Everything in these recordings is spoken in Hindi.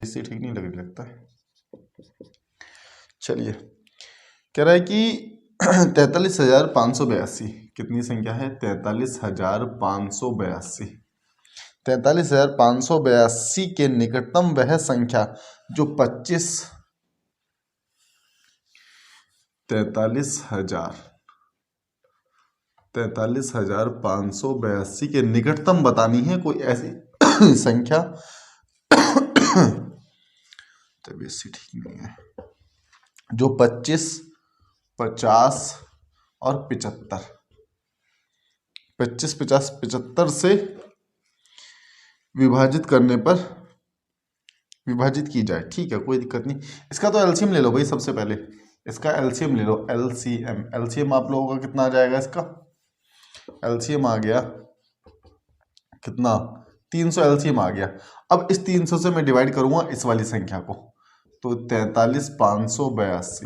बेइज्जती ठीक नहीं लग लगता है। चलिए, कह रहा है कि 43,582 कितनी संख्या है? 43,582। 43,582 के निकटतम वह संख्या जो 43,582 के निकटतम बतानी है कोई ऐसी संख्या। तबीयत से ठीक नहीं है। जो 25, 50 और 75, 25, 50, 75 से विभाजित करने पर विभाजित की जाए। ठीक है, कोई दिक्कत नहीं। इसका तो एलसीएम ले लो भाई। सबसे पहले इसका एलसीएम ले लो। एलसीएम, एलसीएम आप लोगों का कितना आ जाएगा? इसका एलसीएम आ गया कितना? 300 एलसीएम आ गया। अब इस 300 से मैं डिवाइड करूंगा इस वाली संख्या को, तो 43,582।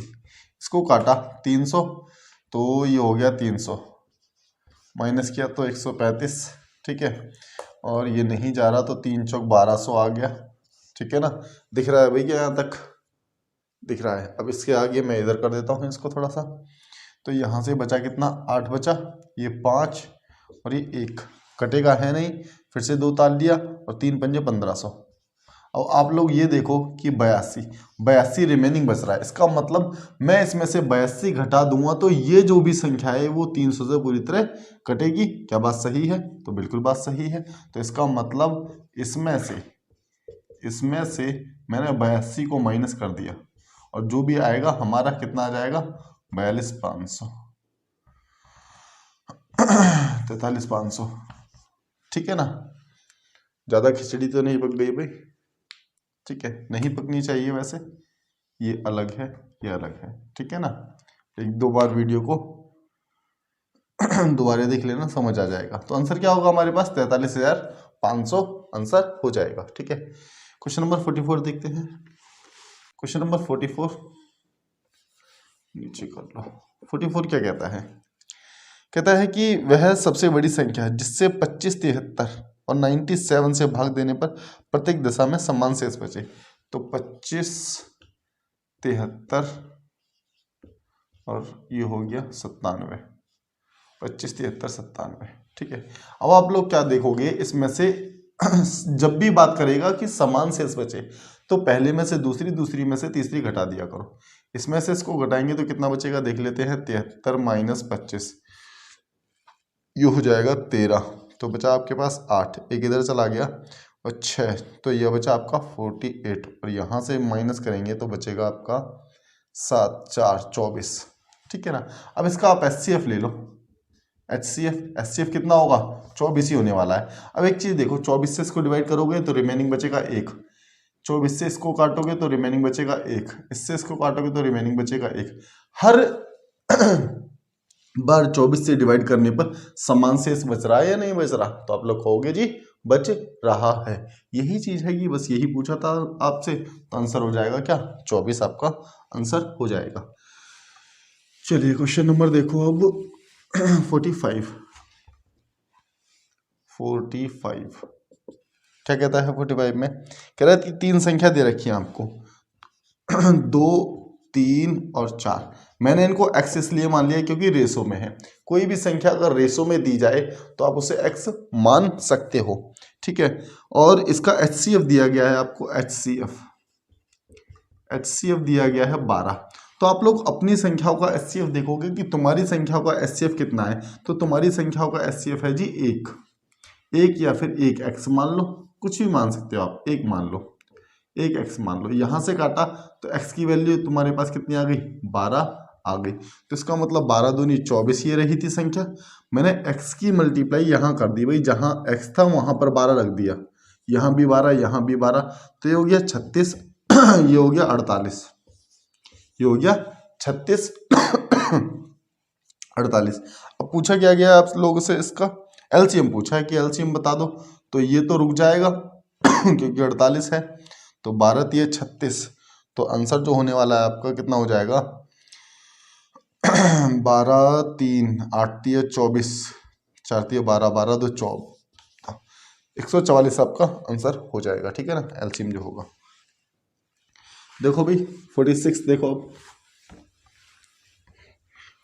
इसको काटा 300 तो ये हो गया 300, माइनस किया तो 135। ठीक है, और ये नहीं जा रहा तो 3 चौक 1200 आ गया। ठीक है ना, दिख रहा है भैया? यहाँ तक दिख रहा है। अब इसके आगे मैं इधर कर देता हूँ इसको थोड़ा सा। तो यहाँ से बचा कितना? 8 बचा, ये 5 और ये 1 कटेगा है नहीं, फिर से 2 ताल लिया और 3 पंजे 1500। अब आप लोग ये देखो कि 82 रिमेनिंग बच रहा है। इसका मतलब मैं इसमें से 82 घटा दूंगा तो ये जो भी संख्या है वो 300 से पूरी तरह कटेगी। क्या बात सही है? तो बिल्कुल बात सही है। तो इसका मतलब इसमें से मैंने 82 को माइनस कर दिया और जो भी आएगा हमारा कितना आ जाएगा? 42,500, 43,500। ठीक है ना, ज्यादा खिचड़ी तो नहीं पक गई भाई? ठीक है, नहीं पकनी चाहिए वैसे। ये अलग है, ये अलग है। ठीक है ना, 1-2 बार वीडियो को दोबारा देख लेना, समझ आ जाएगा। तो आंसर क्या होगा हमारे पास? 43,500 आंसर हो जाएगा। ठीक है, क्वेश्चन नंबर 44 देखते हैं। क्वेश्चन नंबर 44 नीचे कर लो। 44 क्या कहता है? कहता है कि वह सबसे बड़ी संख्या है जिससे 25, 73 और 97 से भाग देने पर प्रत्येक दिशा में समान शेष बचे। तो 25, 73 और ये हो गया 97, 25, 73, 97। ठीक है, अब आप लोग क्या देखोगे इसमें से जब भी बात करेगा कि समान शेष बचे तो पहले में से दूसरी, दूसरी में से तीसरी घटा दिया करो। इसमें से इसको घटाएंगे तो कितना बचेगा देख लेते हैं। 73 माइनस 25 ये हो जाएगा 13। तो बचा आपके पास 8, एक इधर चला गया और 6, तो यह बचा आपका 48 और यहाँ से माइनस करेंगे तो बचेगा आपका 7, 4, 24। ठीक है ना, अब इसका आप एचसीएफ ले लो। एचसीएफ कितना होगा? 24 ही होने वाला है। अब एक चीज देखो, 24 से इसको डिवाइड करोगे तो रिमेनिंग बचेगा 1, 24 से इसको काटोगे तो रिमेनिंग बचेगा 1, इससे इसको काटोगे तो रिमेनिंग बचेगा 1। हर बार 24 से डिवाइड करने पर समान शेष बच रहा है या नहीं बच रहा? तो आप लोग कहोगे जी बच रहा है। यही चीज है कि बस यही पूछा था आपसे, तो आंसर हो जाएगा क्या? 24 आपका आंसर हो जाएगा। चलिए क्वेश्चन नंबर देखो अब 45। क्या कहता है 45 में? कह रहा है 3 संख्या दे रखी है आपको 2, 3 और 4। मैंने इनको एक्स इसलिए मान लिया क्योंकि रेशो में है। कोई भी संख्या अगर रेशो में दी जाए तो आप उसे एक्स मान सकते हो। ठीक है, और इसका एचसीएफ दिया गया है आपको। एचसीएफ दिया गया है 12। तो आप लोग अपनी संख्याओं का एचसीएफ देखोगे कि तुम्हारी संख्याओं का एचसीएफ कितना है। तो तुम्हारी संख्याओं का एचसीएफ है जी 1 या फिर 1 एक्स मान लो, कुछ भी मान सकते हो आप। 1 मान लो, 1 एक्स मान लो। यहां से काटा तो एक्स की वैल्यू तुम्हारे पास कितनी आ गई? 12 आ गई। तो इसका मतलब 12 दूनी 24 ये रही थी संख्या। मैंने एक्स की मल्टीप्लाई यहाँ कर दी भाई, जहां एक्स था वहां पर 12 रख दिया। यहाँ भी 12, यहाँ भी 12, तो ये हो गया 36 ये हो गया 48, ये हो गया 36 48। अब पूछा क्या गया आप लोगों से? इसका एलसीएम पूछा है कि एलसीएम बता दो। तो ये तो रुक जाएगा क्योंकि 48 है। तो 12 तिये 36, तो आंसर जो होने वाला है आपका कितना हो जाएगा? 12 3 8 तिये 24, 4 तिये 12, 12 2 24, 144 आपका आंसर हो जाएगा। ठीक है ना, एलसीएम जो होगा। देखो भाई 46 देखो, अब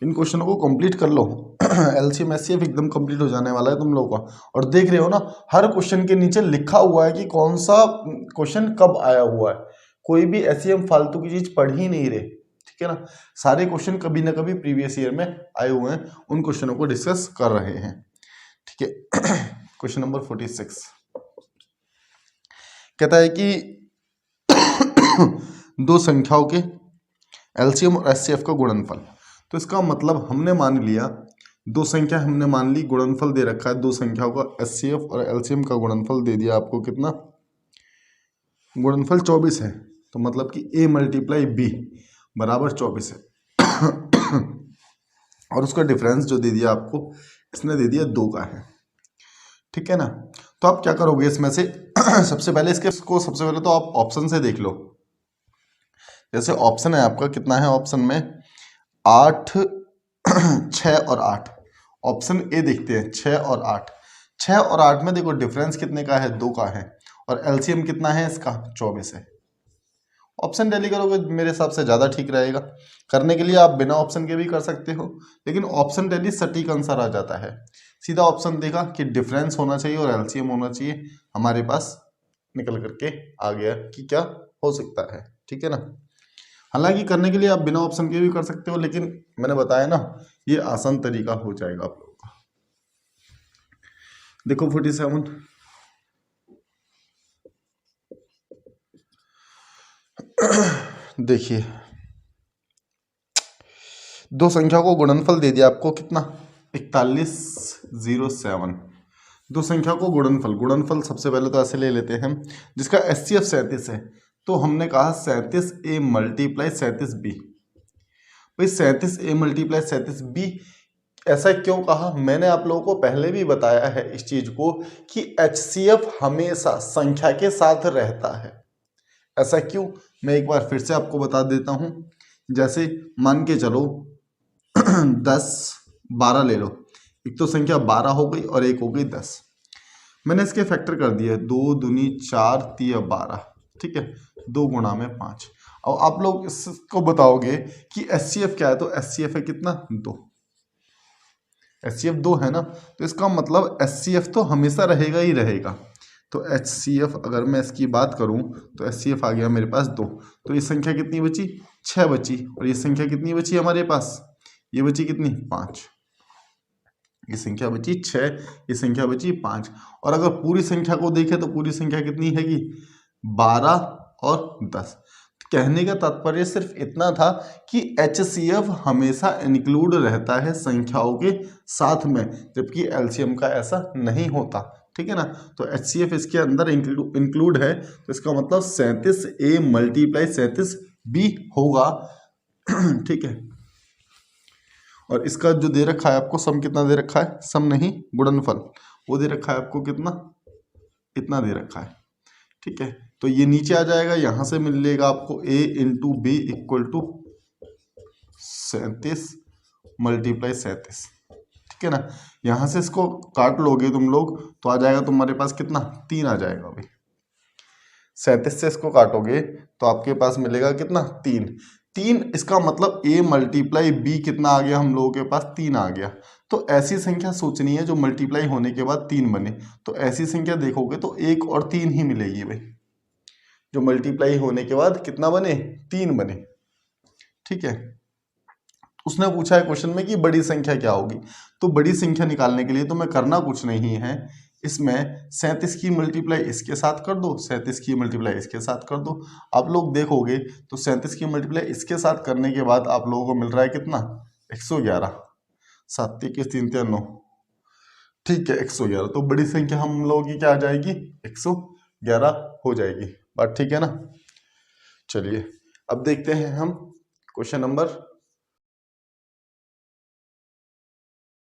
इन क्वेश्चनों को कंप्लीट कर लो। एलसीएम एचसीएफ एकदम कंप्लीट हो जाने वाला है तुम लोगों का। और देख रहे हो ना, हर क्वेश्चन के नीचे लिखा हुआ है कि कौन सा क्वेश्चन कब आया हुआ है। कोई भी ऐसी हम फालतू की चीज पढ़ ही नहीं रहे, ठीक है ना। सारे क्वेश्चन कभी ना कभी प्रीवियस ईयर में आए हुए हैं, उन क्वेश्चनों को डिस्कस कर रहे हैं, ठीक है। क्वेश्चन नंबर 46 कहता है कि दो संख्याओं के एलसीएम और एचसीएफ का गुणनफल। तो इसका मतलब हमने मान लिया, दो संख्या हमने मान ली, गुणनफल दे रखा है दो संख्याओं का, एचसीएफ और एलसीएम का गुणनफल दे दिया आपको कितना, गुणनफल 24 है। तो मतलब कि a मल्टीप्लाई बी बराबर 24 है। और उसका डिफरेंस जो दे दिया आपको, इसने दे दिया 2 का है, ठीक है ना। तो आप क्या करोगे इसमें से, सबसे पहले सबसे पहले तो आप ऑप्शन से देख लो। जैसे ऑप्शन है आपका, कितना है ऑप्शन में, 8, 6 और 8। ऑप्शन ए देखते हैं, 6 और 8। 6 और 8 में देखो डिफरेंस कितने का है, 2 का है। और एलसीएम कितना है इसका, 24 है। ऑप्शन टैली करोगे मेरे हिसाब से ज़्यादा ठीक रहेगा। करने के लिए आप बिना ऑप्शन के भी कर सकते हो, लेकिन ऑप्शन टैली सटीक आंसर आ जाता है। सीधा ऑप्शन देखा कि डिफरेंस होना चाहिए और एलसीएम होना चाहिए, हमारे पास निकल करके आ गया कि क्या हो सकता है, ठीक है ना। हालांकि करने के लिए आप बिना ऑप्शन के भी कर सकते हो, लेकिन मैंने बताया ना, ये आसान तरीका हो जाएगा आप लोगों का। देखो 47, देखिए दो संख्या को गुणनफल दे दिया आपको कितना, 4107। दो संख्या को गुणनफल सबसे पहले तो ऐसे ले लेते हैं जिसका एचसीएफ 37 है। तो हमने कहा 37a मल्टीप्लाई 37b। भाई 37a मल्टीप्लाई 37b ऐसा क्यों कहा, मैंने आप लोगों को पहले भी बताया है इस चीज को कि एचसीएफ हमेशा संख्या के साथ रहता है। ऐसा क्यों, मैं एक बार फिर से आपको बता देता हूं। जैसे मान के चलो 10, 12 ले लो, एक तो संख्या 12 हो गई और एक हो गई 10। मैंने इसके फैक्टर कर दिए, 2 दूनी 4 3 12, ठीक है, 2 गुणा में 5। और आप लोग इसको बताओगे कि एचसीएफ क्या है, तो एचसीएफ है कितना, 2। एचसीएफ 2 है ना, तो इसका मतलब एचसीएफ तो हमेशा रहेगा ही रहेगा। तो एचसीएफ अगर मैं इसकी बात करूं तो एचसीएफ आ गया मेरे पास 2। तो ये संख्या कितनी बची, 6 बची। और ये संख्या कितनी बची हमारे पास, ये बची कितनी, 5। ये संख्या बची 6, ये संख्या बची 5। और अगर पूरी संख्या को देखें तो पूरी संख्या कितनी हैगी, 12 और 10। कहने का तात्पर्य सिर्फ इतना था कि एचसीएफ हमेशा इंक्लूड रहता है संख्याओं के साथ में, जबकि एलसीएम का ऐसा नहीं होता, ठीक है ना। तो एचसीएफ इसके अंदर इंक्लूड है, तो इसका मतलब 37a मल्टीप्लाई 37b होगा, ठीक है। और इसका जो दे रखा है आपको सम, कितना दे रखा है, सम नहीं गुणनफल, वो दे रखा है आपको कितना, इतना दे रखा है, ठीक है। तो ये नीचे आ जाएगा, यहां से मिलेगा आपको a into B equal to 37 multiply 37, ठीक है ना। यहां से इसको काट लोगे तुम लोग तो आ जाएगा तुम्हारे पास कितना, 3 आ जाएगा भाई। 37 से इसको काटोगे तो आपके पास मिलेगा कितना, 3। इसका मतलब a मल्टीप्लाई बी कितना आ गया हम लोगों के पास, 3 आ गया। तो ऐसी संख्या सोचनी है जो मल्टीप्लाई होने के बाद 3 बने। तो ऐसी संख्या देखोगे तो 1 और 3 ही मिलेगी भाई, जो मल्टीप्लाई होने के बाद कितना बने, 3 बने, ठीक है। उसने पूछा है क्वेश्चन में कि बड़ी संख्या क्या होगी। तो बड़ी संख्या निकालने के लिए तो मैं करना कुछ नहीं है, इसमें 37 की मल्टीप्लाई इसके साथ कर दो, 37 की मल्टीप्लाई इसके साथ कर दो। आप लोग देखोगे तो 37 की मल्टीप्लाई इसके साथ करने के बाद आप लोगों को मिल रहा है कितना, 111। 7 के 3 9, ठीक है, 111। तो बड़ी संख्या हम लोगों की क्या आ जाएगी, 111 हो जाएगी। बात ठीक है ना। चलिए अब देखते हैं हम क्वेश्चन नंबर